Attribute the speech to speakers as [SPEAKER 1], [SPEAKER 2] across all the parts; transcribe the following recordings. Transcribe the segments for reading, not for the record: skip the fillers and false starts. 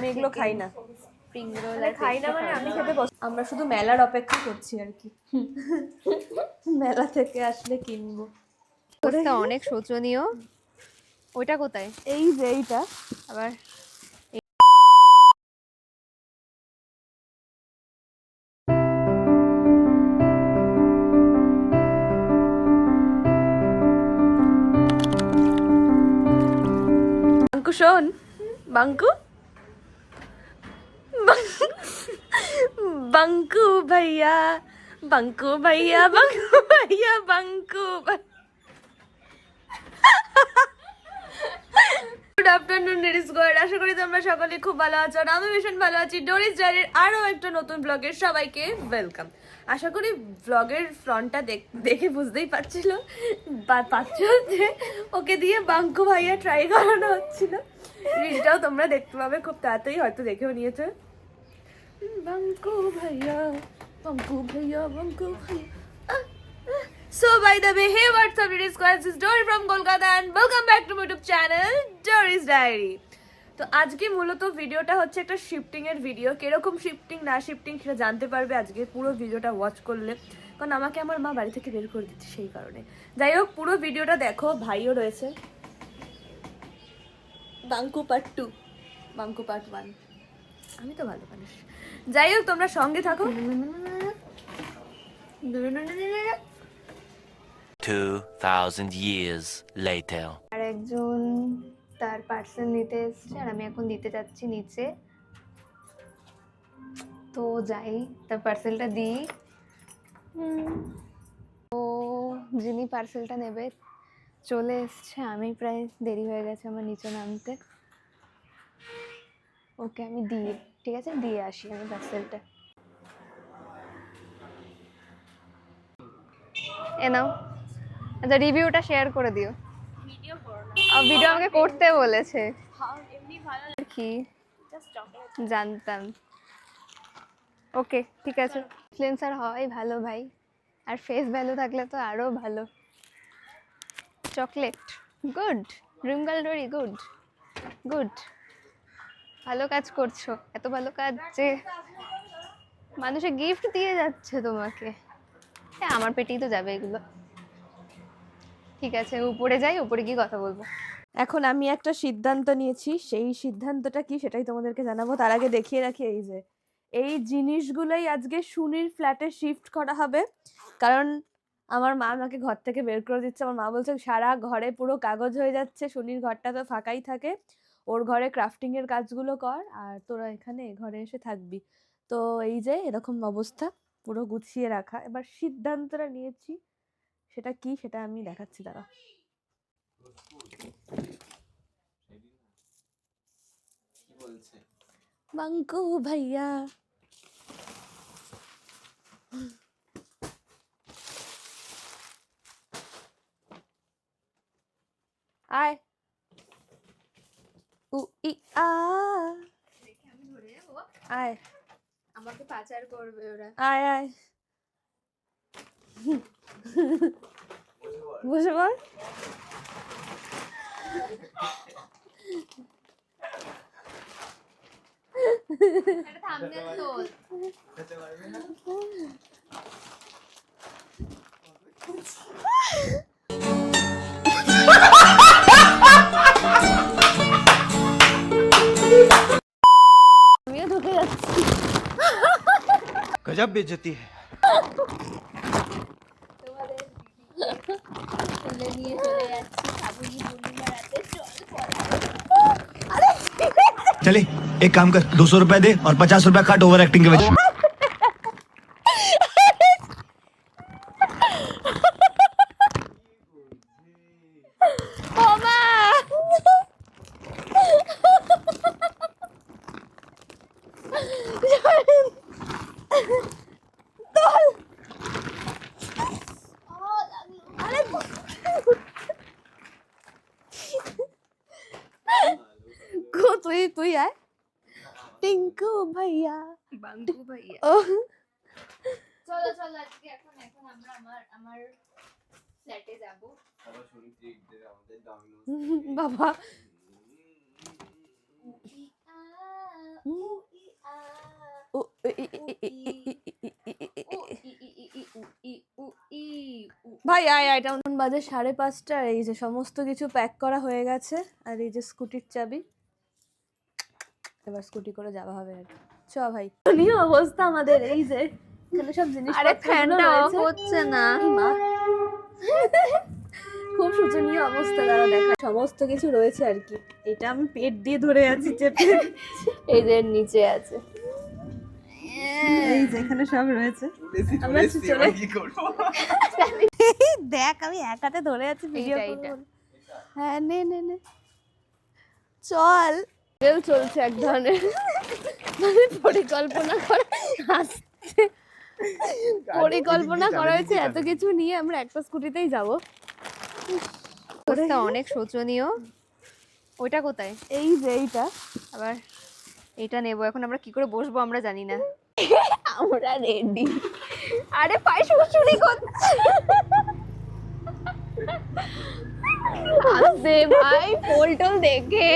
[SPEAKER 1] আমি এগুলো খাই না।
[SPEAKER 2] স্প্রিং রোল
[SPEAKER 1] খাই না মানে আমি খেতে আমরা শুধু মেলার অপেক্ষা করছি আর কি, মেলা থেকে আসলে কিনবো।
[SPEAKER 2] অনেক শোচনীয়। ওইটা কোথায়?
[SPEAKER 1] এই যে এইটা
[SPEAKER 2] আবার
[SPEAKER 1] বাঙ্কু শোন, বাঙ্কু বাঙ্কু ভাইয়া, বাঙ্কু ভাইয়া, বাঙ্কু ভাইয়া, বাঙ্কু। গুড আফটারনুন লেডিস গোয়ার্ড, আশা করি তোমরা সকলে খুব ভালো আছো। আমি ভীষণ ভালো আছি। ডোরিস ডায়েরির আরো একটা নতুন ব্লগের সবাইকে ওয়েলকাম। আশা করি ব্লগের ফ্রন্টটা দেখে বুঝতেই পারছো যে ওকে দিয়ে বাঙ্কু ভাইয়া ট্রাই করানো হচ্ছিল। রিলটাও তোমরা দেখতে পাবে খুব তাড়াতাড়ি, হয়তো দেখেও নিয়েছো। বাঙ্কু ভাইয়া, বাঙ্কু ভাইয়া, বাঙ্কু ভাইয়া। So by the way, hey what's up ladies, this is Dory from Kolkata and welcome back to my YouTube channel Dory's Diary. তো আজকে মূলত ভিডিওটা হচ্ছে একটা শিফটিং এর ভিডিও। কিরকম শিফটিং না শিফটিং সেটা জানতে পারবে আজকে পুরো ভিডিওটা ওয়াচ করলে, কারণ আমাকে আমার মা বাড়ি থেকে বের করে দিচ্ছে সেই কারণে। যাই হোক পুরো ভিডিওটা দেখো, ভাইও রয়েছে। বাঙ্কু পার্ট 2, বাঙ্কু পার্ট 1, আমি তো ভালো মানুষ। যাই হোক তোমরা সঙ্গে থাকো।
[SPEAKER 3] 2000 years later.
[SPEAKER 2] আর একজন তার পার্সেল নিতে এসছে আর আমি এখন দিতে যাচ্ছি নিচে। তো যাই তার পার্সেলটা দিই। তো যিনি পার্সেলটা নেবে চলে এসছে, আমি প্রায় দেরি হয়ে গেছে আমার নিচে নামতে। ওকে আমি দিই, ঠিক আছে দিয়ে আসি আমি পার্সেলটা। এ নাও, আচ্ছা রিভিউটা শেয়ার করে দিও। ভিডিও আমাকে করতে বলেছে কি জানতাম। ওকে ঠিক আছে, ইনফ্লুয়েন্সার হওয়াই ভালো ভাই, আর ফেস ভ্যালু থাকলে তো আরো ভালো। চকলেট গুড, ড্রিম গার্ল ডোরি গুড গুড, ভালো কাজ করছো, এত ভালো কাজ যে মানুষে গিফট দিয়ে যাচ্ছে তোমাকে। হ্যাঁ আমার পেটেই তো যাবে এগুলো। ঠিক আছে উপরে যাই, উপরে গিয়ে কথা বলবো।
[SPEAKER 1] এখন আমি একটা সিদ্ধান্ত নিয়েছি, সেই সিদ্ধান্তটা কি সেটাই তোমাদেরকে জানাবো। তার আগে দেখিয়ে রাখি এই যে এই জিনিসগুলোই আজকে সুনির ফ্ল্যাটে শিফট করা হবে, কারণ আমার মা আমাকে ঘর থেকে বের করে দিচ্ছে। আমার মা বলছে সারা ঘরে পুরো কাগজ হয়ে যাচ্ছে, সুনির ঘরটা তো ফাঁকাই থাকে, ওর ঘরে ক্রাফটিং এর কাজগুলো কর আর তোরা এখানে ঘরে এসে থাকবি। তো এই যে এরকম অবস্থা, পুরো গুছিয়ে রাখা। এবার সিদ্ধান্তটা নিয়েছি, সেটা কি সেটা আমি দেখাচ্ছি, দাঁড়া। বাঙ্কু ভাইয়া, আয় উ ই আ, আয়
[SPEAKER 2] আমাকে পাচার করবে ওরা।
[SPEAKER 1] আয় আয় বসে বল।
[SPEAKER 2] থাম্বনেল তোল।
[SPEAKER 1] আমিও ঢুকে যাচ্ছি।
[SPEAKER 3] गजब बेइज्जती है।
[SPEAKER 2] নিয়ে চলে যাচ্ছি সাবুনি পূর্ণিমা রাতে।
[SPEAKER 4] चले एक काम कर, 200 रुपए दे और 50 रुपए काट ओवर एक्टिंग के वजह।
[SPEAKER 1] তুই আয় টিঙ্কু ভাইয়া,
[SPEAKER 2] বাঙ্কু ভাইয়া।
[SPEAKER 1] ও
[SPEAKER 2] চলো চলো আজকে এখন আমরা আমার ফ্ল্যাটে যাব।
[SPEAKER 1] বাবা ভাই আয় আয়, এটা বাজে 5:30, আর এই যে সমস্ত কিছু প্যাক করা হয়ে গেছে, আর এই যে স্কুটির চাবি। এবার স্কুটি করে যাওয়া হবে আর কি। চ ভাই, নিয়ে অবস্থা আমাদের এই যে এখানে সব জিনিস।
[SPEAKER 2] আরে ফ্যানটা অফ হচ্ছে না।
[SPEAKER 1] খুব শোচনীয় অবস্থা, দ্বারা দেখা সমস্ত কিছু রয়েছে আর কি। এটা আমি পেট দিয়ে ধরে আছি চেপে।
[SPEAKER 2] এই যে নিচে আছে,
[SPEAKER 1] এই যেখানে সব রয়েছে। আমরা চলে দেখ, আমি এক হাতে ধরে আছি ভিডিও
[SPEAKER 2] এইটা।
[SPEAKER 1] করব। হ্যাঁ নে নে নে, চল। রেল চলছে এক ধরনের, মানে পরিকল্পনা করা আসছে, পরিকল্পনা করা হয়েছে এত কিছু নিয়ে আমরা একটা স্কুটিতেই যাবো।
[SPEAKER 2] অবস্থা অনেক শোচনীয়। ওইটা কোথায়?
[SPEAKER 1] এই যে এইটা
[SPEAKER 2] আবার এটা নেবো, এখন আমরা কি করে বসবো আমরা জানি না।
[SPEAKER 1] আমরা রেডি।
[SPEAKER 2] আরে পায়ে শুশুরি করছে। আসে ভাই, পোলটোল দেখে।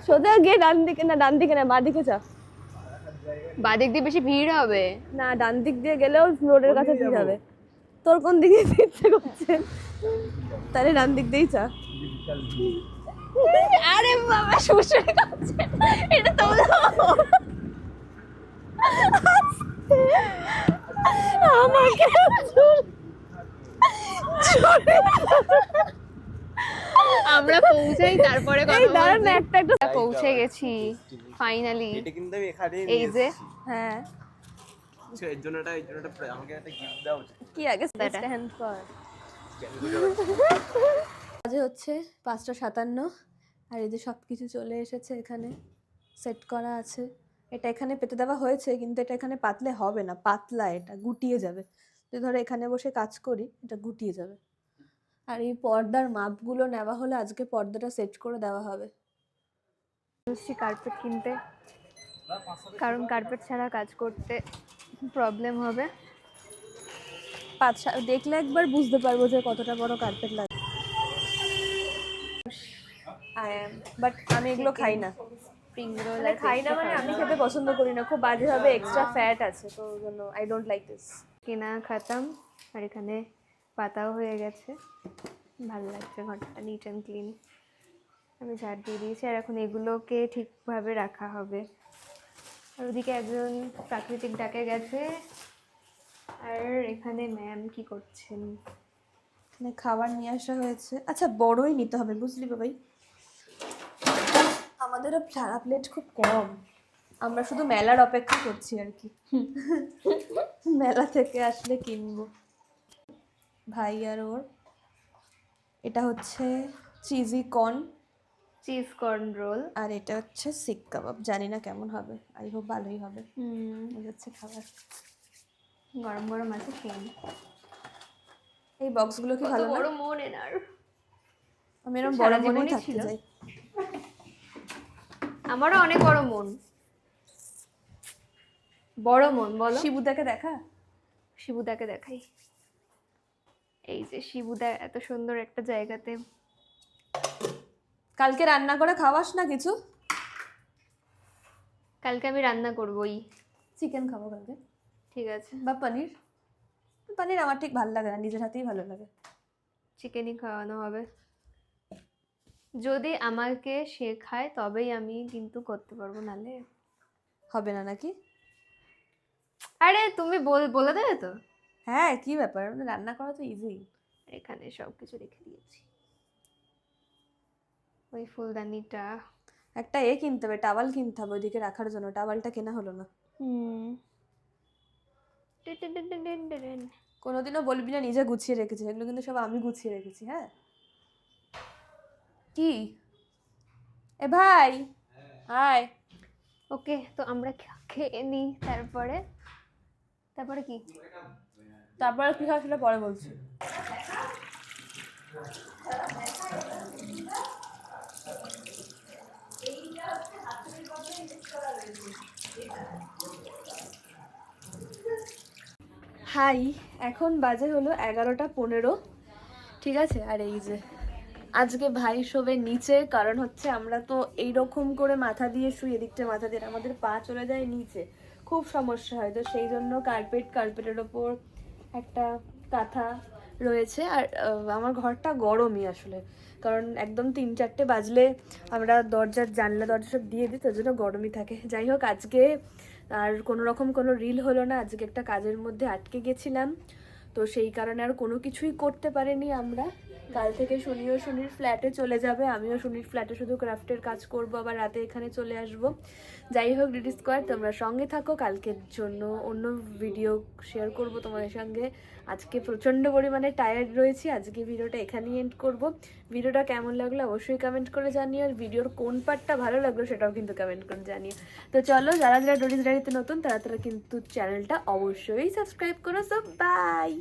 [SPEAKER 1] সোজা গিয়ে ডান দিকে, না ডান দিকে না বাঁ দিকে যা।
[SPEAKER 2] বাদিক দিয়ে বেশি ভিড় হবে।
[SPEAKER 1] না ডান দিক দিয়ে গেলেও রোডের কাছে ভিড় হবে। তোর কোন দিকে ইচ্ছে করছে? তাহলে ডান দিক দিয়েই চা।
[SPEAKER 2] আরে বাবা, শুশুরি করছে। এটা তো
[SPEAKER 1] আমাকে
[SPEAKER 2] আমরা পৌঁছাই তারপরে কথা
[SPEAKER 1] এই দাঁড়ান
[SPEAKER 2] বলবো।
[SPEAKER 1] না, একটা একটা
[SPEAKER 2] পৌঁছে গেছি ফাইনালি।
[SPEAKER 5] এটা কিন্তু আমি এখানেই
[SPEAKER 2] এই যে
[SPEAKER 1] হ্যাঁ
[SPEAKER 5] আচ্ছা এর জন্য এটা আমাকে একটা গিফট দাও।
[SPEAKER 1] কি আগে
[SPEAKER 2] দাঁড়া।
[SPEAKER 1] স্ট্যান্ড কর। আজ হচ্ছে 5:57, আর এই যে সব কিছু চলে এসেছে, এখানে সেট করা আছে। এটা এখানে পেতে দেওয়া হয়েছে, কিন্তু এটা এখানে পাতলে হবে না, পাতলা, এটা গুটিয়ে যাবে। তো ধরো এখানে বসে কাজ করি, এটা গুটিয়ে যাবে। আর এই পর্দার মাপগুলো নেওয়া হলে আজকে পর্দাটা সেট করে দেওয়া হবে।
[SPEAKER 2] কার্পেট কিনতে, কারণ কার্পেট ছাড়া কাজ করতে প্রবলেম হবে।
[SPEAKER 1] দেখলে একবার বুঝতে পারবো যে কতটা বড় কার্পেট লাগে। বাট আমি এগুলো খাই না।
[SPEAKER 2] স্প্রিং রোল
[SPEAKER 1] মানে খাই না মানে আমি খেতে পছন্দ করি না, খুব বাজে ভাবে এক্সট্রা ফ্যাট আছে, তো ওই জন্য আই ডোন্ট লাইক দিস।
[SPEAKER 2] কেনা খাতাম, আর এখানে পাতাও হয়ে গেছে। ভালো লাগছে, ঘরটা নিট অ্যান্ড ক্লিন। আমি ঝাড় দিয়ে দিয়েছি, আর এখন এগুলোকে ঠিকভাবে রাখা হবে। আর ওদিকে একজন প্রাকৃতিক ডাকে গেছে, আর এখানে ম্যাম কি করছেন?
[SPEAKER 1] মানে খাবার নিয়ে আসা হয়েছে। আচ্ছা বড়ই নিতে হবে, বুঝলি বাবাই, আমাদেরও সারা প্লেট খুব কম, আমরা শুধু মেলার অপেক্ষা করছি আর কি। মেলা থেকে আসলে কিনবো। ভাই আর ওর এটা হচ্ছে cheesy corn,
[SPEAKER 2] cheese corn roll.
[SPEAKER 1] আর এটা হচ্ছে শিক কাবাব। জানি না কেমন হবে, আই হোপ ভালোই হবে। এই হচ্ছে খাবার,
[SPEAKER 2] গরম গরম আছে, খেয়ে নিই।
[SPEAKER 1] এই বক্সগুলো কি ভালো
[SPEAKER 2] বড়
[SPEAKER 1] না?
[SPEAKER 2] মন এনার,
[SPEAKER 1] আমি এরকম
[SPEAKER 2] সারা
[SPEAKER 1] বড় মনেই
[SPEAKER 2] জীবনই
[SPEAKER 1] থাকতে
[SPEAKER 2] ছিল।
[SPEAKER 1] চাই।
[SPEAKER 2] আমারও অনেক বড় মন। বড় মন বলো।
[SPEAKER 1] শিবুদাকে দেখা,
[SPEAKER 2] শিবুদাকে দেখাই। এই যে শিবুদা এত সুন্দর একটা জায়গাতে।
[SPEAKER 1] কালকে রান্না করে খাওয়াস না কিছু?
[SPEAKER 2] কালকে আমি রান্না করবই।
[SPEAKER 1] চিকেন খাবো কালকে,
[SPEAKER 2] ঠিক আছে,
[SPEAKER 1] বা পনির। পনির আমার ঠিক ভালো লাগে না, নিজের হাতেই ভালো লাগে।
[SPEAKER 2] চিকেনই খাওয়ানো হবে। যদি আমাকে শেখায় তবেই আমি কিন্তু করতে পারবো, নালে
[SPEAKER 1] হবে না নাকি?
[SPEAKER 2] আরে তুমি বলে দেবে তো।
[SPEAKER 1] হ্যাঁ কি ব্যাপার, মানে রান্না করা তো ইজি।
[SPEAKER 2] এখানে সব কিছু রেখে দিয়েছি। ওই ফুলদানিটা,
[SPEAKER 1] একটা কিনতে হবে, টাওয়াল কিনতে হবে ওইদিকে রাখার জন্য, টাওয়ালটা কেনা হলো না। কোনোদিনও বলবি না নিজে গুছিয়ে রেখেছি, এগুলো কিন্তু সব আমি গুছিয়ে রেখেছি। হ্যাঁ কি এ ভাই, হাই।
[SPEAKER 2] ওকে, তো আমরা খেয়ে নিই, তারপরে কি?
[SPEAKER 1] তারপরে কি খাওয়া সেটা পরে বলছি। হাই, এখন বাজে হলো 11:15, ঠিক আছে। আর এই যে আজকে ভাই শোবে নিচে, কারণ হচ্ছে আমরা তো এইরকম করে মাথা দিয়ে শুই, এদিকটা মাথা দিয়ে, আমাদের পা চলে যায় নিচে, খুব সমস্যা হয়। তো সেই জন্য কার্পেটের ওপর একটা কাঁথা রয়েছে। আর আমার ঘরটা গরমই আসলে, কারণ একদম 3-4টে বাজলে আমরা জানলা দরজা সব দিয়ে দিই, তার জন্য গরমই থাকে। যাই হোক, আজকে আর কোনো রকম কোনো রিল হলো না, আজকে একটা কাজের মধ্যে আটকে গেছিলাম, তো সেই কারণে আর কোনো কিছুই করতে পারিনি আমরা। কাল থেকে সুনির ফ্ল্যাটে চলে যাবে, আমিও সুনির ফ্ল্যাটে শুধু ক্রাফটের কাজ করব, আবার রাতে এখানে চলে আসব। যাই হোক ডিডি স্কোয়ার, তোমরা সঙ্গে থাকো, কালকের জন্য অন্য ভিডিও শেয়ার করব তোমাদের সঙ্গে। আজকে প্রচণ্ড পরিমাণে টায়ার্ড রয়েছি, আজকে ভিডিওটা এখানেই এন্ড করব। ভিডিওটা কেমন লাগলো অবশ্যই কমেন্ট করে জানিও, আর ভিডিওর কোন পার্টটা ভালো লাগলো সেটাও কিন্তু কমেন্ট করে জানিও। তো চলো, যারা যারা ডোরিস ডায়েরিতে নতুন তারা কিন্তু চ্যানেলটা অবশ্যই সাবস্ক্রাইব করো। So by.